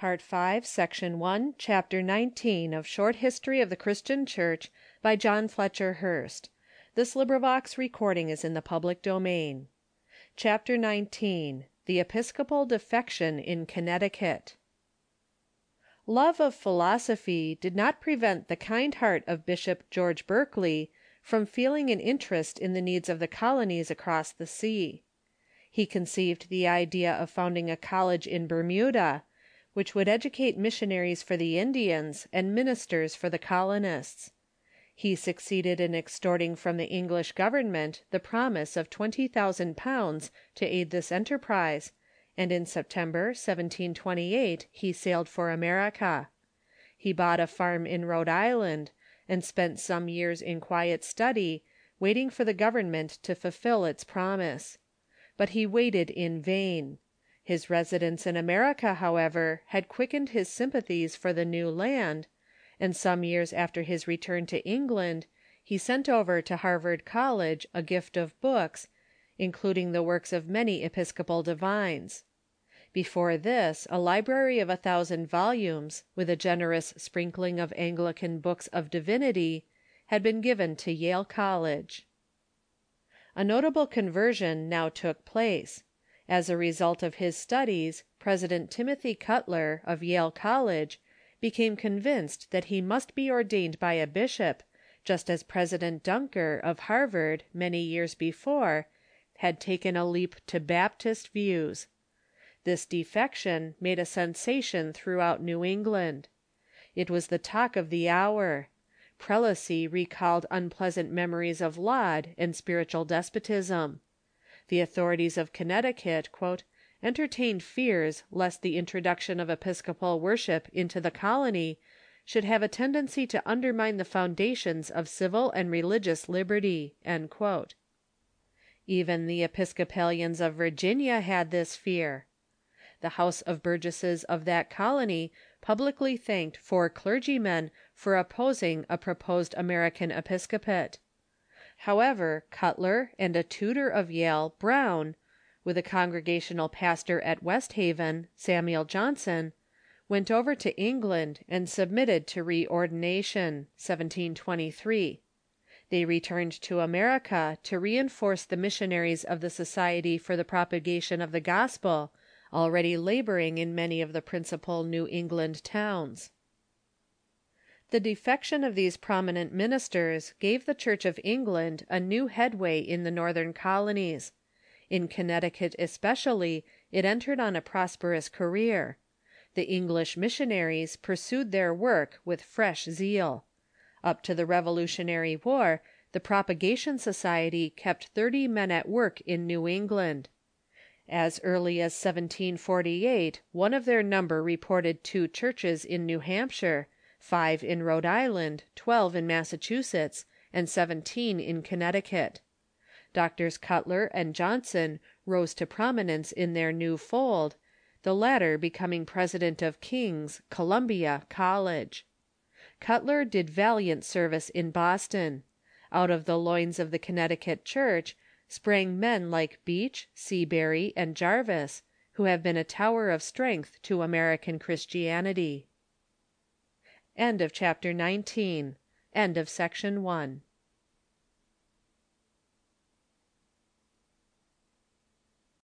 Part 5, Section 1, Chapter 19 of Short History of the Christian Church by John Fletcher Hurst. This recording is in the public domain. Chapter 19. The Episcopal Defection in Connecticut. Love of philosophy did not prevent the kind heart of Bishop George Berkeley from feeling an interest in the needs of the colonies across the sea. He conceived the idea of founding a college in Bermuda, which would educate missionaries for the Indians and ministers for the colonists. He succeeded in extorting from the English government the promise of £20,000 to aid this enterprise, and in September, 1728, he sailed for America. He bought a farm in Rhode Island, and spent some years in quiet study, waiting for the government to fulfill its promise. But he waited in vain. His residence in America, however, had quickened his sympathies for the new land, and some years after his return to England he sent over to Harvard College a gift of books, including the works of many Episcopal divines. Before this, a library of 1,000 volumes, with a generous sprinkling of Anglican books of divinity, had been given to Yale College. A notable conversion now took place. As a result of his studies, President Timothy Cutler, of Yale College, became convinced that he must be ordained by a bishop, just as President Duncker, of Harvard, many years before, had taken a leap to Baptist views. This defection made a sensation throughout New England. It was the talk of the hour. Prelacy recalled unpleasant memories of Laud and spiritual despotism. The authorities of Connecticut "entertained fears lest the introduction of Episcopal worship into the colony should have a tendency to undermine the foundations of civil and religious liberty." Even the Episcopalians of Virginia had this fear. The House of Burgesses of that colony publicly thanked 4 clergymen for opposing a proposed American episcopate. However, Cutler and a tutor of Yale, Brown, with a congregational pastor at West Haven, Samuel Johnson, went over to England and submitted to reordination (1723). They returned to America to reinforce the missionaries of the Society for the Propagation of the Gospel, already laboring in many of the principal New England towns. The defection of these prominent ministers gave the Church of England a new headway in the northern colonies. In Connecticut especially it entered on a prosperous career. The English missionaries pursued their work with fresh zeal. Up to the Revolutionary War, the Propagation Society kept 30 men at work in New England. As early as 1748 one of their number reported 2 churches in New Hampshire, 5 in Rhode Island, 12 in Massachusetts, and 17 in Connecticut. Doctors Cutler and Johnson rose to prominence in their new fold, the latter becoming president of King's, Columbia, College. Cutler did valiant service in Boston. Out of the loins of the Connecticut Church sprang men like Beach, Seabury, and Jarvis, who have been a tower of strength to American Christianity. End of chapter 19. End of section 1.